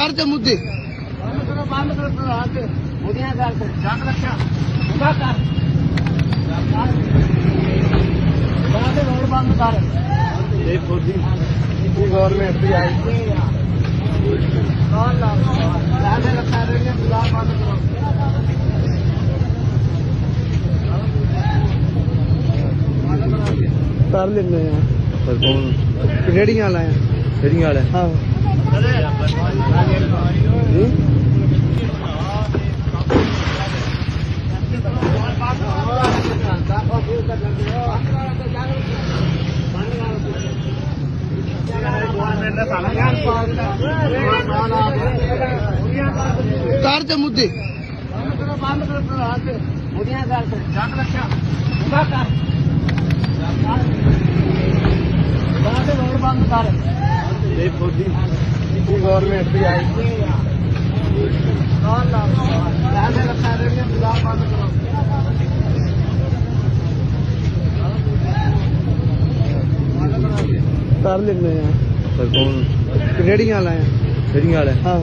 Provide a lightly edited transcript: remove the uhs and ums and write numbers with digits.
ਕਰ ਤੇ ਮੁੱਦੇ ਬੰਦ ਕਰ ਰਾਤ ਉਹਦੀਆਂ ਗੱਲ ਤੇ ਜੱਗ ਰੱਖਿਆ ਉਹਦਾ ਕਰ ਬਾਅਦ ਰੋਡ ਬੰਦ ਕਰ ਇਹ ਫੌਜੀ ਗਵਰਨਮੈਂਟ ਦੀ ਆਈ ਕੌਣ ਲਾ ਰਾਤ ਰੱਖਾ ਰਹੇ ਬੁਲਾ ਬੰਦ ਕਰੋ ਕਰ ਲੈਣੇ ਆ ਪਰ ਕੌਣ ਰੇੜੀਆਂ ਵਾਲਾ ਆ ਫੇਰੀਆਂ ਵਾਲਾ ਹਾਂ ਕਰ ਤੇ ਮੁੱਦੇ ਬੰਦ ਕਰ ਰਾਤ ਉਹਦੀਆਂ ਗੱਲ ਤੇ ਜੱਗ ਰੱਖਿਆ ਉਹਦਾ ਕਰ ਬਾਅਦ ਰੋਡ ਬੰਦ ਕਰ ਇਹ ਫੌਜੀ ਗਵਰਨਮੈਂਟ ਦੀ ਆਈ ਕੌਣ ਲਾ ਰਾਤ ਰੱਖਾ ਰਹੇ ਬੁਲਾ ਬੰਦ ਕਰੋ ਕਰ ਲੈਣੇ ਆ ਪਰ ਕੌਣ ਰੇੜੀਆਂ ਵਾਲਾ ਆ ਫੇਰੀਆਂ ਵਾਲਾ ਹਾਂ